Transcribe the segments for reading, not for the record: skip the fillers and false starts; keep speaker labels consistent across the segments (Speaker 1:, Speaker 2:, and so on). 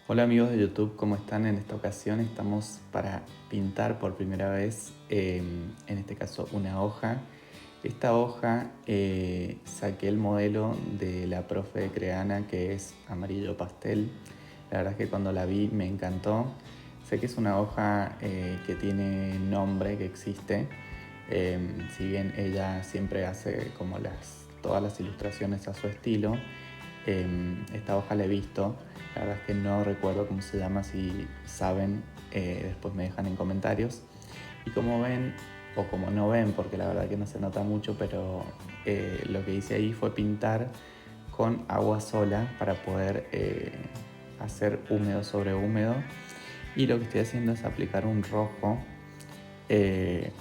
Speaker 1: Hola amigos de YouTube, ¿cómo están? En esta ocasión estamos para pintar por primera vez, en este caso una hoja. Esta hoja saqué el modelo de la profe de Creana, que es amarillo pastel. La verdad es que cuando la vi me encantó. Sé que es una hoja que tiene nombre, que existe. Si bien ella siempre hace como todas las ilustraciones a su estilo, esta hoja la he visto. La verdad es que no recuerdo cómo se llama, si saben, después me dejan en comentarios. Y como ven, o como no ven, porque la verdad que no se nota mucho, pero lo que hice ahí fue pintar con agua sola para poder hacer húmedo sobre húmedo. Y lo que estoy haciendo es aplicar un rojo,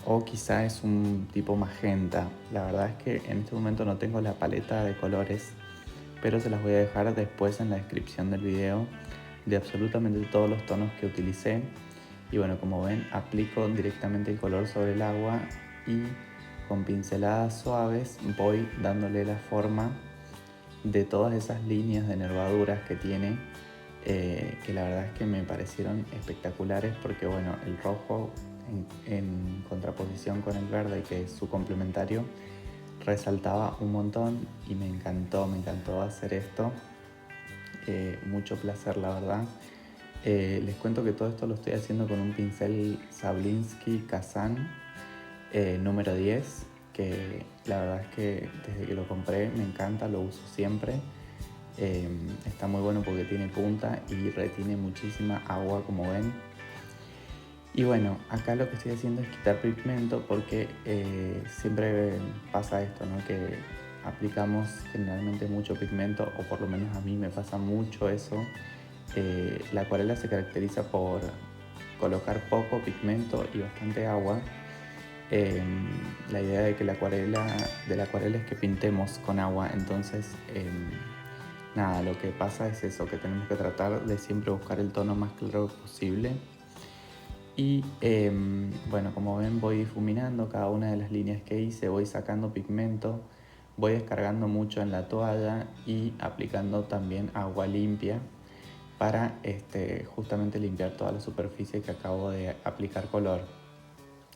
Speaker 1: o quizá es un tipo magenta. La verdad es que en este momento no tengo la paleta de colores, pero se las voy a dejar después en la descripción del video de absolutamente todos los tonos que utilicé. Y bueno, como ven, aplico directamente el color sobre el agua y con pinceladas suaves voy dándole la forma de todas esas líneas de nervaduras que tiene, que la verdad es que me parecieron espectaculares porque bueno, el rojo en contraposición con el verde, que es su complementario, resaltaba un montón y me encantó hacer esto. Mucho placer, la verdad. Les cuento que todo esto lo estoy haciendo con un pincel Sablinski Kazan número 10, que la verdad es que desde que lo compré me encanta, lo uso siempre. Está muy bueno porque tiene punta y retiene muchísima agua, como ven. Y bueno, acá lo que estoy haciendo es quitar pigmento porque siempre pasa esto, ¿no? Que aplicamos generalmente mucho pigmento, o por lo menos a mí me pasa mucho eso. La acuarela se caracteriza por colocar poco pigmento y bastante agua. La idea de la acuarela es que pintemos con agua, entonces nada, lo que pasa es eso, que tenemos que tratar de siempre buscar el tono más claro posible. Y bueno, como ven, voy difuminando cada una de las líneas que hice, voy sacando pigmento, voy descargando mucho en la toalla y aplicando también agua limpia para justamente limpiar toda la superficie que acabo de aplicar color.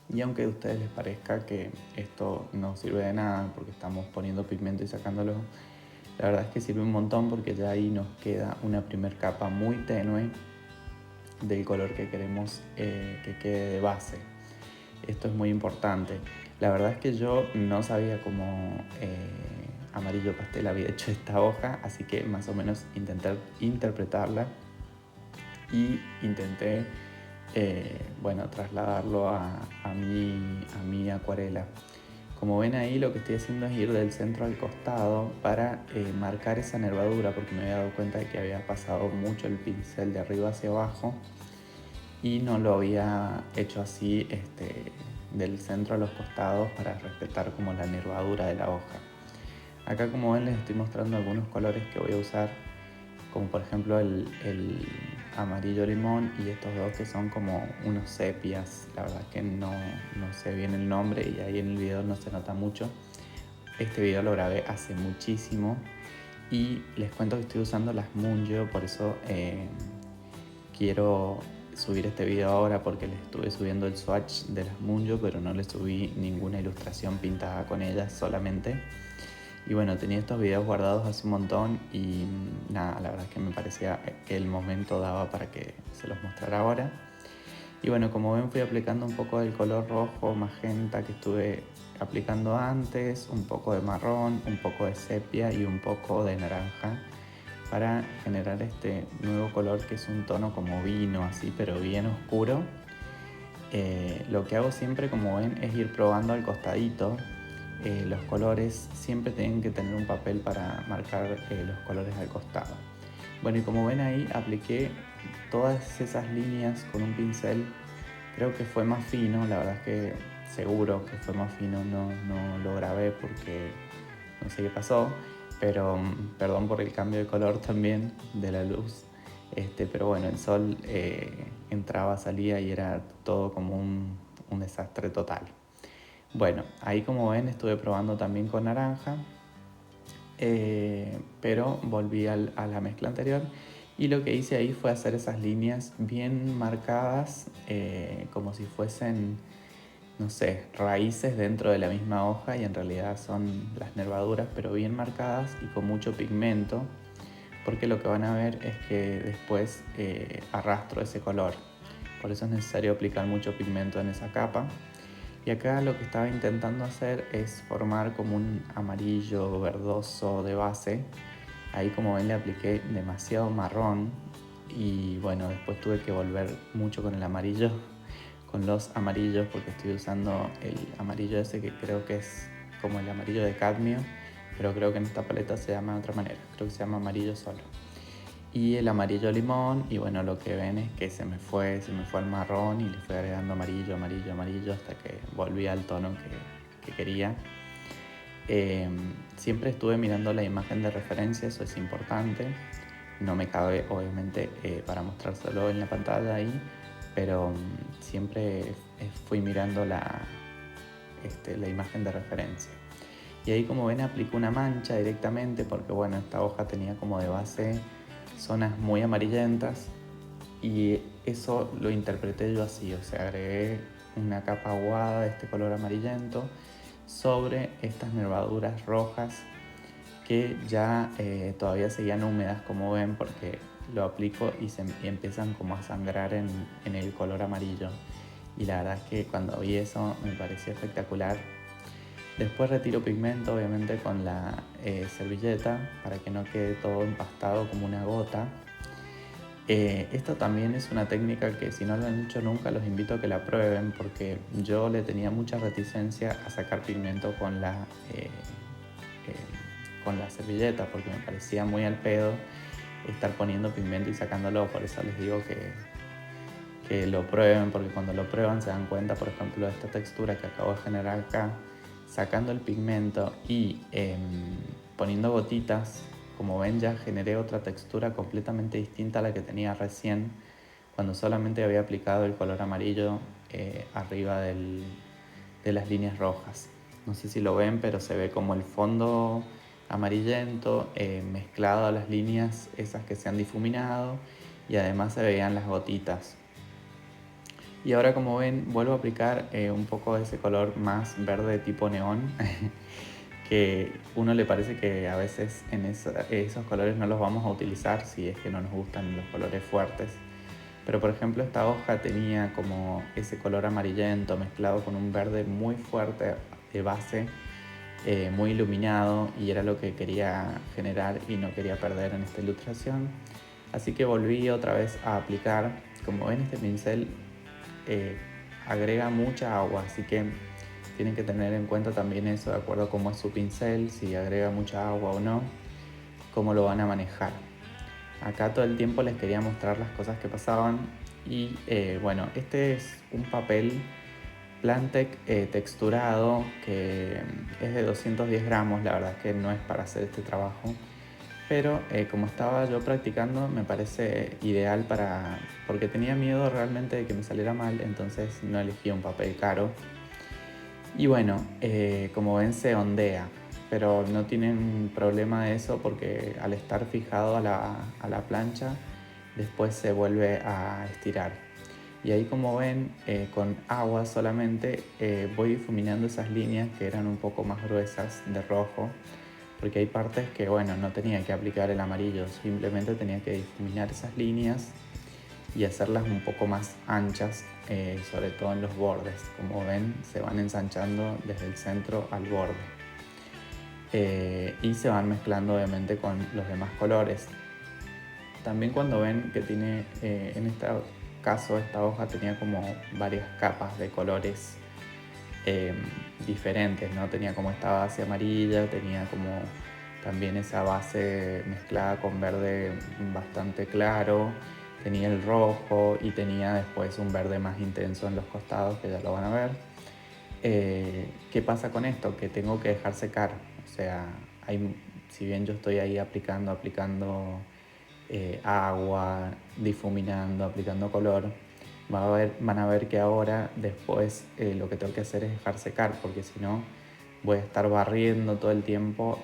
Speaker 1: Y aunque a ustedes les parezca que esto no sirve de nada porque estamos poniendo pigmento y sacándolo, la verdad es que sirve un montón porque ya ahí nos queda una primer capa muy tenue del color que queremos que quede de base. Esto es muy importante. La verdad es que yo no sabía cómo amarillo pastel había hecho esta hoja, así que más o menos intenté interpretarla y intenté bueno, trasladarlo a mi acuarela. Como ven ahí, lo que estoy haciendo es ir del centro al costado para marcar esa nervadura, porque me había dado cuenta de que había pasado mucho el pincel de arriba hacia abajo y no lo había hecho así, del centro a los costados, para respetar como la nervadura de la hoja. Acá, como ven, les estoy mostrando algunos colores que voy a usar, como por ejemplo el amarillo limón y estos dos que son como unos sepias. La verdad es que no sé bien el nombre y ahí en el video no se nota mucho. Este video lo grabé hace muchísimo y les cuento que estoy usando las Mungyo, por eso quiero subir este video ahora, porque les estuve subiendo el swatch de las Mungyo, pero no les subí ninguna ilustración pintada con ellas solamente. Y bueno, tenía estos videos guardados hace un montón y nada, la verdad es que me parecía que el momento daba para que se los mostrara ahora. Y bueno, como ven, fui aplicando un poco del color rojo, magenta que estuve aplicando antes, un poco de marrón, un poco de sepia y un poco de naranja, para generar este nuevo color que es un tono como vino, así, pero bien oscuro. Lo que hago siempre, como ven, es ir probando al costadito. Los colores siempre tienen que tener un papel para marcar los colores al costado. Bueno, y como ven ahí, apliqué todas esas líneas con un pincel. Creo que fue más fino, la verdad es que seguro que fue más fino, no lo grabé porque no sé qué pasó, pero perdón por el cambio de color también de la luz. Pero bueno, el sol entraba, salía y era todo como un desastre total. Bueno, ahí como ven estuve probando también con naranja, pero volví a la mezcla anterior Y lo que hice ahí fue hacer esas líneas bien marcadas, como si fuesen, no sé, raíces dentro de la misma hoja, y en realidad son las nervaduras, pero bien marcadas y con mucho pigmento, porque lo que van a ver es que después arrastro ese color. Por eso es necesario aplicar mucho pigmento en esa capa. Y acá lo que estaba intentando hacer es formar como un amarillo verdoso de base. Ahí, como ven, le apliqué demasiado marrón y bueno, después tuve que volver mucho con el amarillo, con los amarillos, porque estoy usando el amarillo ese que creo que es como el amarillo de cadmio, pero creo que en esta paleta se llama de otra manera, creo que se llama amarillo solo. Y el amarillo limón, y bueno, lo que ven es que se me fue al marrón y le fui agregando amarillo, amarillo, amarillo hasta que volví al tono que quería. Siempre estuve mirando la imagen de referencia, eso es importante. No me cabe, obviamente, para mostrárselo en la pantalla ahí, pero siempre fui mirando la imagen de referencia. Y ahí, como ven, aplico una mancha directamente porque bueno, esta hoja tenía como de base zonas muy amarillentas y eso lo interpreté yo así, o sea, agregué una capa aguada de este color amarillento sobre estas nervaduras rojas que ya todavía seguían húmedas, como ven, porque lo aplico y empiezan como a sangrar en el color amarillo. Y la verdad es que cuando vi eso me pareció espectacular. Después retiro pigmento, obviamente, con la servilleta para que no quede todo empastado como una gota. Esto también es una técnica que, si no lo han hecho nunca, los invito a que la prueben, porque yo le tenía mucha reticencia a sacar pigmento con la servilleta, porque me parecía muy al pedo estar poniendo pigmento y sacándolo. Por eso les digo que lo prueben, porque cuando lo prueban se dan cuenta, por ejemplo, de esta textura que acabo de generar acá, sacando el pigmento y poniendo gotitas. Como ven, ya generé otra textura completamente distinta a la que tenía recién, cuando solamente había aplicado el color amarillo arriba de las líneas rojas. No sé si lo ven, pero se ve como el fondo amarillento mezclado a las líneas esas que se han difuminado, y además se veían las gotitas. Y ahora, como ven, vuelvo a aplicar un poco de ese color más verde tipo neón que uno le parece que a veces esos colores no los vamos a utilizar si es que no nos gustan los colores fuertes. Pero por ejemplo, esta hoja tenía como ese color amarillento mezclado con un verde muy fuerte de base, muy iluminado, y era lo que quería generar y no quería perder en esta ilustración. Así que volví otra vez a aplicar. Como ven, este pincel agrega mucha agua, así que tienen que tener en cuenta también eso, de acuerdo a cómo es su pincel, si agrega mucha agua o no, cómo lo van a manejar. Acá todo el tiempo les quería mostrar las cosas que pasaban. Y bueno, este es un papel Plantec texturado que es de 210 gramos. La verdad es que no es para hacer este trabajo, pero como estaba yo practicando, me parece ideal porque tenía miedo realmente de que me saliera mal, entonces no elegí un papel caro. Y bueno, como ven, se ondea, pero no tienen problema de eso porque al estar fijado a la plancha, después se vuelve a estirar. Y ahí, como ven, con agua solamente voy difuminando esas líneas que eran un poco más gruesas de rojo, porque hay partes que, bueno, no tenía que aplicar el amarillo, simplemente tenía que difuminar esas líneas y hacerlas un poco más anchas, sobre todo en los bordes. Como ven, se van ensanchando desde el centro al borde, y se van mezclando obviamente con los demás colores. También cuando ven que tiene, en este caso, esta hoja tenía como varias capas de colores diferentes, ¿no? Tenía como esta base amarilla, tenía como también esa base mezclada con verde bastante claro, tenía el rojo y tenía después un verde más intenso en los costados, que ya lo van a ver. ¿Qué pasa con esto? Que tengo que dejar secar, o sea, si bien yo estoy ahí aplicando agua, difuminando, aplicando color, van a ver que ahora después lo que tengo que hacer es dejar secar, porque si no voy a estar barriendo todo el tiempo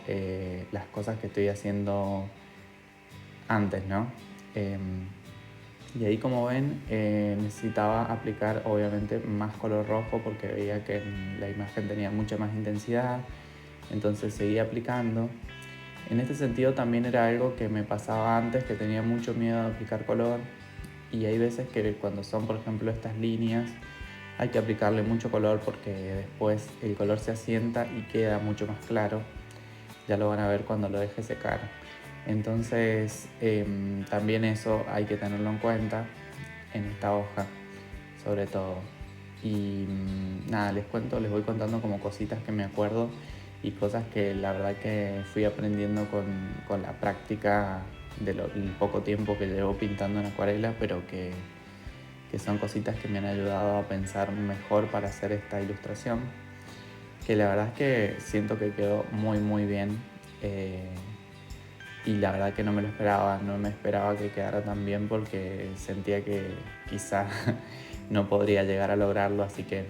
Speaker 1: las cosas que estoy haciendo antes, ¿no? Y ahí, como ven, necesitaba aplicar obviamente más color rojo porque veía que la imagen tenía mucha más intensidad, entonces seguía aplicando. En este sentido también era algo que me pasaba antes, que tenía mucho miedo de aplicar color, y hay veces que cuando son, por ejemplo, estas líneas, hay que aplicarle mucho color porque después el color se asienta y queda mucho más claro. Ya lo van a ver cuando lo deje secar. Entonces también eso hay que tenerlo en cuenta en esta hoja, sobre todo. Y nada, les voy contando como cositas que me acuerdo y cosas que la verdad que fui aprendiendo con la práctica del poco tiempo que llevo pintando en acuarela, pero que son cositas que me han ayudado a pensar mejor para hacer esta ilustración, que la verdad es que siento que quedó muy muy bien. Y la verdad que no me lo esperaba, no me esperaba que quedara tan bien porque sentía que quizá no podría llegar a lograrlo, así que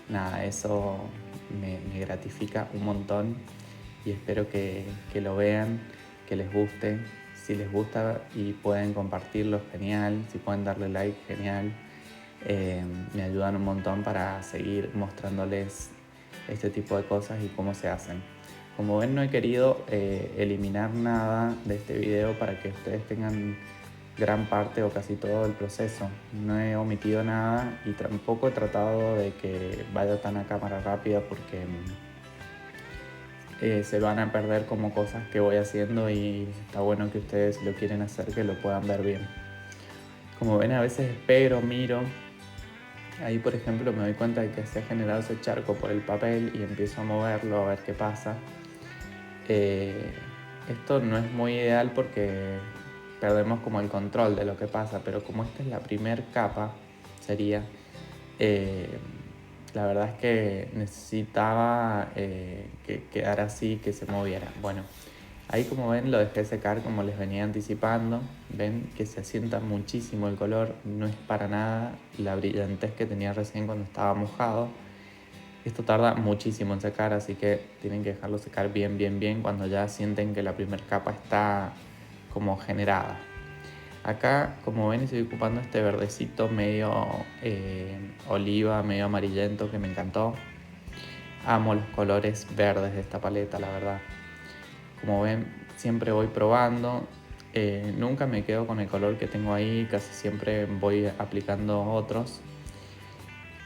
Speaker 1: nada, eso me gratifica un montón y espero que lo vean, que les guste. Si les gusta y pueden compartirlo, genial. Si pueden darle like, genial. Me ayudan un montón para seguir mostrándoles este tipo de cosas y cómo se hacen. Como ven, no he querido eliminar nada de este video para que ustedes tengan gran parte o casi todo el proceso. No he omitido nada y tampoco he tratado de que vaya tan a cámara rápida porque se van a perder como cosas que voy haciendo y está bueno que ustedes, si lo quieren hacer, que lo puedan ver bien. Como ven, a veces espero, miro. Ahí, por ejemplo, me doy cuenta de que se ha generado ese charco por el papel y empiezo a moverlo a ver qué pasa. Esto no es muy ideal porque perdemos como el control de lo que pasa, pero como esta es la primer capa, sería, la verdad es que necesitaba que quedara así, que se moviera. Bueno, ahí, como ven, lo dejé secar como les venía anticipando. Ven que se asienta muchísimo el color, no es para nada la brillantez que tenía recién cuando estaba mojado. Esto tarda muchísimo en secar, así que tienen que dejarlo secar bien, bien, bien cuando ya sienten que la primera capa está como generada. Acá, como ven, estoy ocupando este verdecito medio oliva, medio amarillento, que me encantó. Amo los colores verdes de esta paleta, la verdad. Como ven, siempre voy probando. Nunca me quedo con el color que tengo ahí, casi siempre voy aplicando otros.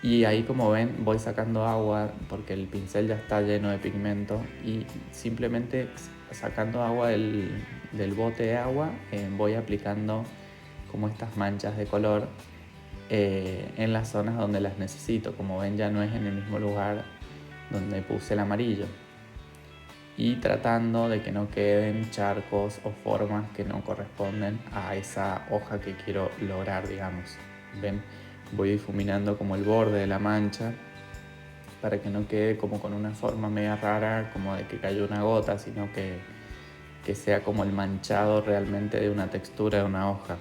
Speaker 1: Y ahí, como ven, voy sacando agua porque el pincel ya está lleno de pigmento y simplemente sacando agua del bote de agua voy aplicando como estas manchas de color en las zonas donde las necesito. Como ven, ya no es en el mismo lugar donde puse el amarillo, y tratando de que no queden charcos o formas que no corresponden a esa hoja que quiero lograr, digamos. Ven, voy difuminando como el borde de la mancha para que no quede como con una forma media rara, como de que cayó una gota, sino que sea como el manchado realmente de una textura de una hoja.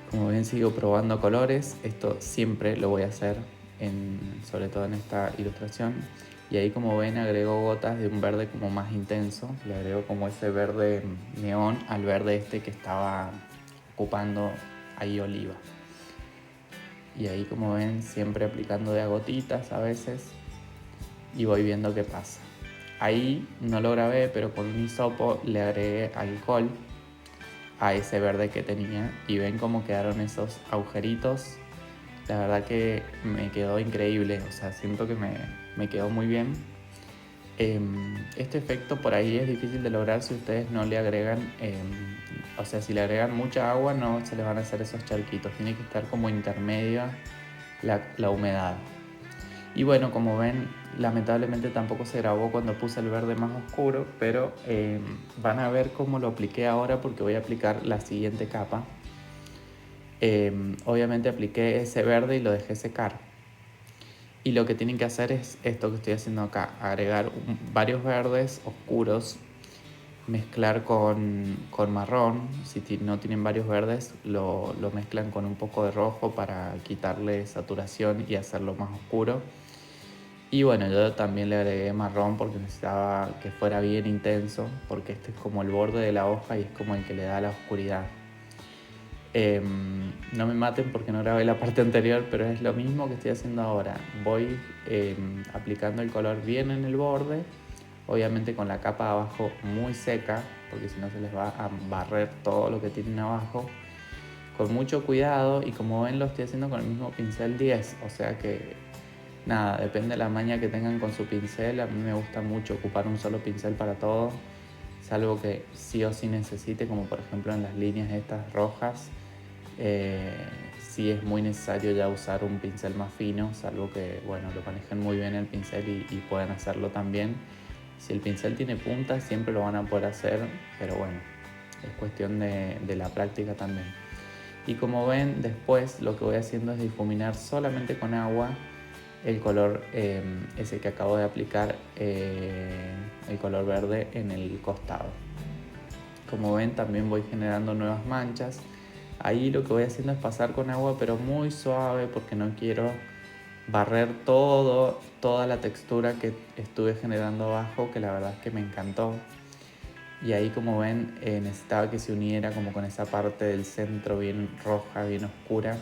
Speaker 1: Como ven, sigo probando colores. Esto siempre lo voy a hacer, sobre todo en esta ilustración. Y ahí, como ven, agrego gotas de un verde como más intenso. Le agrego como ese verde neón al verde este que estaba ocupando ahí oliva. Y ahí, como ven, siempre aplicando de a gotitas a veces y voy viendo qué pasa. Ahí no lo grabé, pero con un hisopo le agregué alcohol a ese verde que tenía y ven cómo quedaron esos agujeritos. La verdad que me quedó increíble, o sea, siento que me quedó muy bien. Este efecto por ahí es difícil de lograr si ustedes no le agregan, o sea, si le agregan mucha agua no se les van a hacer esos charquitos, tiene que estar como intermedia la humedad. Y bueno, como ven, lamentablemente tampoco se grabó cuando puse el verde más oscuro, pero van a ver cómo lo apliqué ahora porque voy a aplicar la siguiente capa. Obviamente apliqué ese verde y lo dejé secar. Y lo que tienen que hacer es esto que estoy haciendo acá, agregar varios verdes oscuros, mezclar con marrón. Si no tienen varios verdes, lo mezclan con un poco de rojo para quitarle saturación y hacerlo más oscuro. Y bueno, yo también le agregué marrón porque necesitaba que fuera bien intenso, porque este es como el borde de la hoja y es como el que le da la oscuridad. No me maten porque no grabé la parte anterior, pero es lo mismo que estoy haciendo ahora. Voy aplicando el color bien en el borde, obviamente con la capa de abajo muy seca, porque si no se les va a barrer todo lo que tienen abajo. Con mucho cuidado, y como ven lo estoy haciendo con el mismo pincel 10, o sea que nada, depende de la maña que tengan con su pincel. A mí me gusta mucho ocupar un solo pincel para todo, salvo que sí o sí necesite, como por ejemplo en las líneas estas rojas. Sí es muy necesario ya usar un pincel más fino, salvo que bueno, lo manejen muy bien el pincel y puedan hacerlo también. Si el pincel tiene punta siempre lo van a poder hacer, pero bueno, es cuestión de la práctica también. Y como ven, después lo que voy haciendo es difuminar solamente con agua el color ese que acabo de aplicar, el color verde en el costado. Como ven, también voy generando nuevas manchas. Ahí lo que voy haciendo es pasar con agua, pero muy suave, porque no quiero barrer toda la textura que estuve generando abajo, que la verdad es que me encantó. Y ahí, como ven, necesitaba que se uniera como con esa parte del centro bien roja, bien oscura.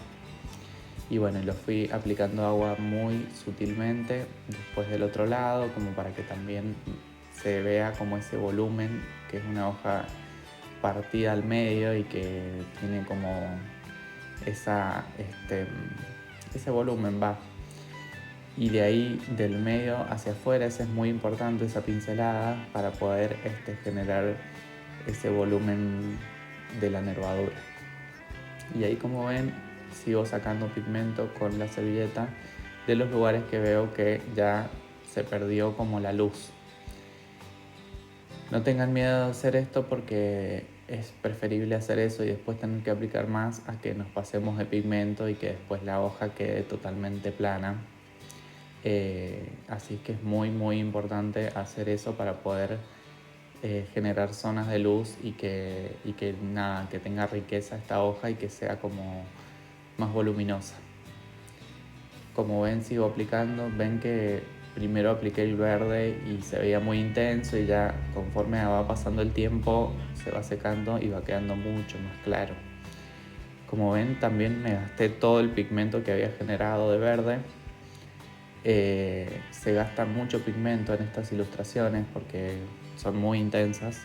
Speaker 1: Y bueno, lo fui aplicando agua muy sutilmente después del otro lado, como para que también se vea como ese volumen, que es una hoja partida al medio y que tiene como ese volumen, va. Y de ahí, del medio hacia afuera, esa es muy importante, esa pincelada, para poder generar ese volumen de la nervadura. Y ahí, como ven, sigo sacando pigmento con la servilleta de los lugares que veo que ya se perdió como la luz. No tengan miedo de hacer esto, porque es preferible hacer eso y después tener que aplicar más, a que nos pasemos de pigmento y que después la hoja quede totalmente plana. Así que es muy importante hacer eso para poder generar zonas de luz y que tenga riqueza esta hoja y que sea como más voluminosa. Como ven, sigo aplicando. Ven que primero apliqué el verde y se veía muy intenso, y ya conforme va pasando el tiempo se va secando y va quedando mucho más claro. Como ven, también me gasté todo el pigmento que había generado de verde. Se gasta mucho pigmento en estas ilustraciones porque son muy intensas,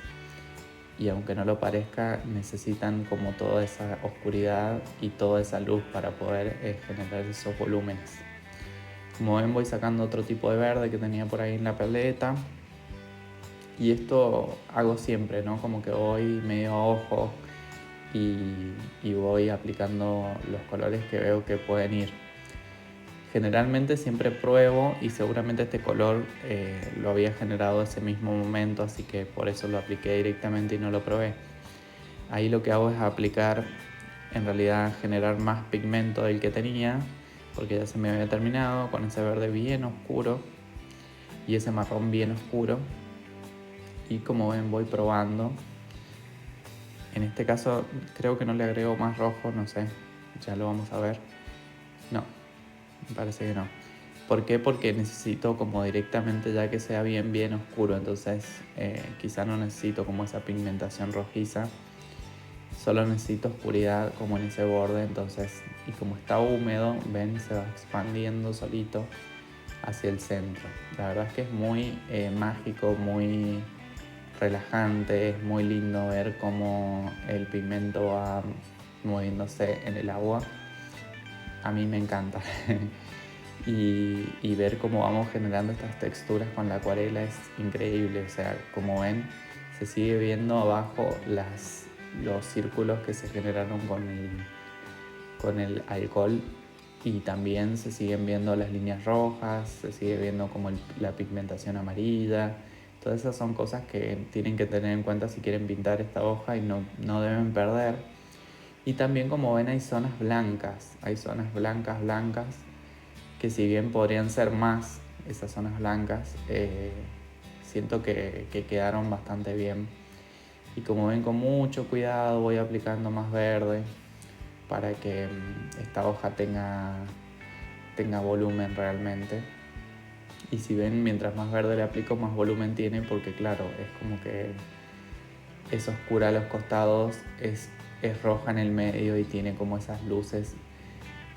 Speaker 1: y aunque no lo parezca, necesitan como toda esa oscuridad y toda esa luz para poder generar esos volúmenes. Como ven, voy sacando otro tipo de verde que tenía por ahí en la paleta, y esto hago siempre, ¿no? Como que voy medio a ojo y voy aplicando los colores que veo que pueden ir. Generalmente siempre pruebo, y seguramente este color lo había generado ese mismo momento, así que por eso lo apliqué directamente y no lo probé. Ahí lo que hago es aplicar, en realidad generar más pigmento del que tenía, porque ya se me había terminado, con ese verde bien oscuro y ese marrón bien oscuro. Y como ven, voy probando. En este caso creo que no le agrego más rojo, no sé, ya lo vamos a ver. No, me parece que no. ¿Por qué? Porque necesito como directamente ya que sea bien oscuro, entonces quizá no necesito como esa pigmentación rojiza, solo necesito oscuridad como en ese borde. Entonces, y como está húmedo, ven, se va expandiendo solito hacia el centro. La verdad es que es muy mágico, muy relajante, es muy lindo ver cómo el pigmento va moviéndose en el agua. A mí me encanta. Y ver cómo vamos generando estas texturas con la acuarela es increíble. O sea, como ven, se sigue viendo abajo los círculos que se generaron con el alcohol, y también se siguen viendo las líneas rojas, se sigue viendo como la pigmentación amarilla. Todas esas son cosas que tienen que tener en cuenta si quieren pintar esta hoja y no deben perder. Y también, como ven, hay zonas blancas, blancas, que si bien podrían ser más esas zonas blancas, siento que quedaron bastante bien. Y como ven, con mucho cuidado voy aplicando más verde para que esta hoja tenga volumen realmente. Y si ven, mientras más verde le aplico, más volumen tiene, porque claro, es como que es oscura a los costados, es es roja en el medio y tiene como esas luces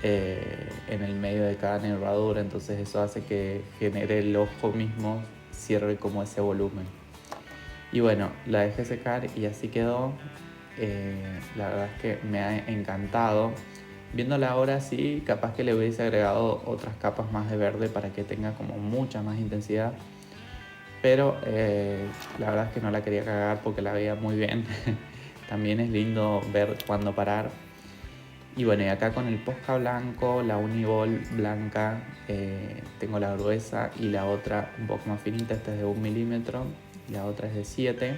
Speaker 1: en el medio de cada nervadura, entonces eso hace que genere el ojo mismo, cierre como ese volumen. Y bueno, la dejé secar y así quedó. La verdad es que me ha encantado. Viéndola ahora sí, capaz que le hubiese agregado otras capas más de verde para que tenga como mucha más intensidad. Pero la verdad es que no la quería cagar porque la veía muy bien. También es lindo ver cuándo parar. Y bueno, y acá con el Posca blanco, la Uniball blanca, tengo la gruesa y la otra un poco más finita. Esta es de 1 milímetro, la otra es de 7.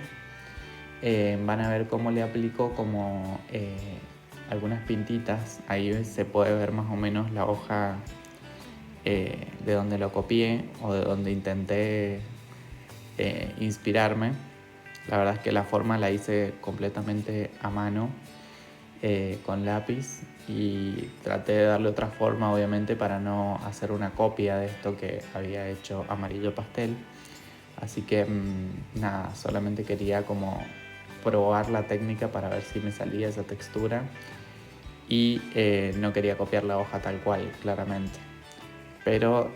Speaker 1: Van a ver cómo le aplico como algunas pintitas. Ahí se puede ver más o menos la hoja de donde lo copié o de donde intenté inspirarme. La verdad es que la forma la hice completamente a mano con lápiz y traté de darle otra forma, obviamente, para no hacer una copia de esto que había hecho amarillo pastel. Así que nada, solamente quería como probar la técnica para ver si me salía esa textura y no quería copiar la hoja tal cual, claramente. Pero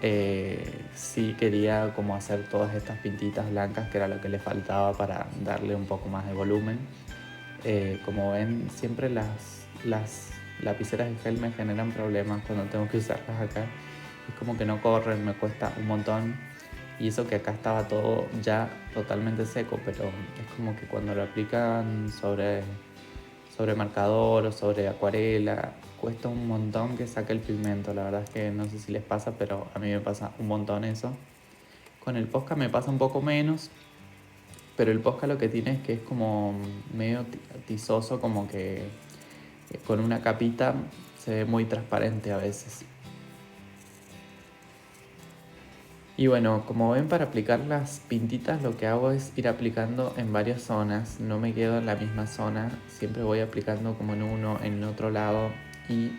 Speaker 1: sí quería como hacer todas estas pintitas blancas, que era lo que le faltaba para darle un poco más de volumen. Como ven, siempre las lapiceras de gel me generan problemas cuando tengo que usarlas acá. Es como que no corren, me cuesta un montón. Y eso que acá estaba todo ya totalmente seco, pero es como que cuando lo aplican sobre marcador o sobre acuarela, cuesta un montón que saque el pigmento. La verdad es que no sé si les pasa, pero a mí me pasa un montón eso. Con el Posca me pasa un poco menos, pero el Posca lo que tiene es que es como medio tizoso, como que con una capita se ve muy transparente a veces. Y bueno, como ven, para aplicar las pintitas lo que hago es ir aplicando en varias zonas, no me quedo en la misma zona, siempre voy aplicando como en uno, en otro lado y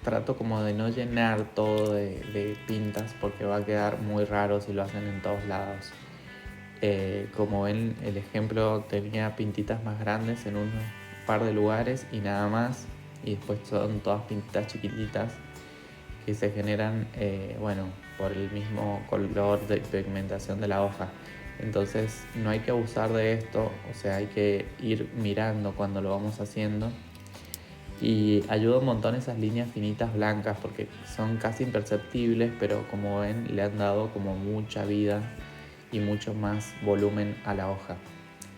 Speaker 1: trato como de no llenar todo de pintas porque va a quedar muy raro si lo hacen en todos lados. Como ven, el ejemplo tenía pintitas más grandes en un par de lugares y nada más, y después son todas pintitas chiquititas que se generan, bueno, por el mismo color de pigmentación de la hoja. Entonces no hay que abusar de esto, o sea, hay que ir mirando cuando lo vamos haciendo. Y ayuda un montón esas líneas finitas blancas porque son casi imperceptibles, pero como ven le han dado como mucha vida y mucho más volumen a la hoja.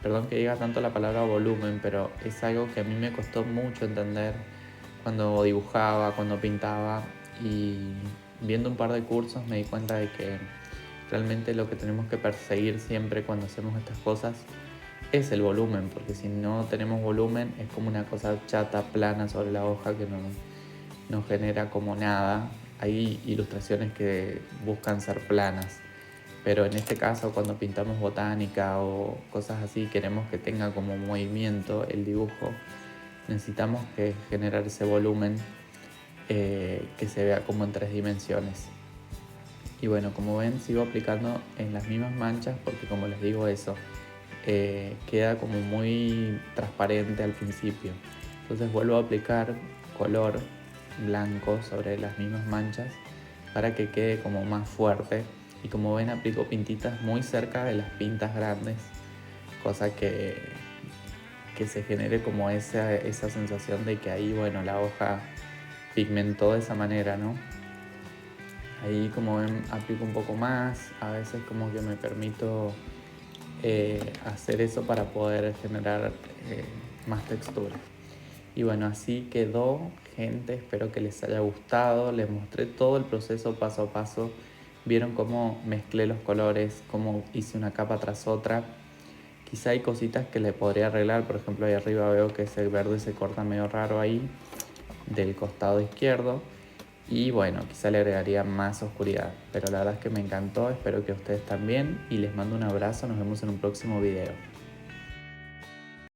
Speaker 1: Perdón que diga tanto la palabra volumen, pero es algo que a mí me costó mucho entender cuando dibujaba, cuando pintaba, y viendo un par de cursos me di cuenta de que realmente lo que tenemos que perseguir siempre cuando hacemos estas cosas es el volumen, porque si no tenemos volumen es como una cosa chata, plana sobre la hoja que no genera como nada. Hay ilustraciones que buscan ser planas, pero en este caso cuando pintamos botánica o cosas así queremos que tenga como movimiento el dibujo, necesitamos que generar ese volumen que se vea como en 3 dimensiones. Y bueno, como ven, sigo aplicando en las mismas manchas porque, como les digo, eso queda como muy transparente al principio. Entonces vuelvo a aplicar color blanco sobre las mismas manchas para que quede como más fuerte. Y como ven, aplico pintitas muy cerca de las pintas grandes, cosa que se genere como esa sensación de que ahí, bueno, la hoja pigmentó de esa manera, ¿no? Ahí, como ven, aplico un poco más, a veces como que me permito hacer eso para poder generar más textura. Y bueno, así quedó, gente, espero que les haya gustado, les mostré todo el proceso paso a paso, vieron cómo mezclé los colores, cómo hice una capa tras otra. Quizá hay cositas que le podría arreglar, por ejemplo ahí arriba veo que ese verde se corta medio raro ahí, del costado izquierdo. Y bueno, quizá le agregaría más oscuridad, pero la verdad es que me encantó, espero que ustedes también y les mando un abrazo, nos vemos en un próximo video.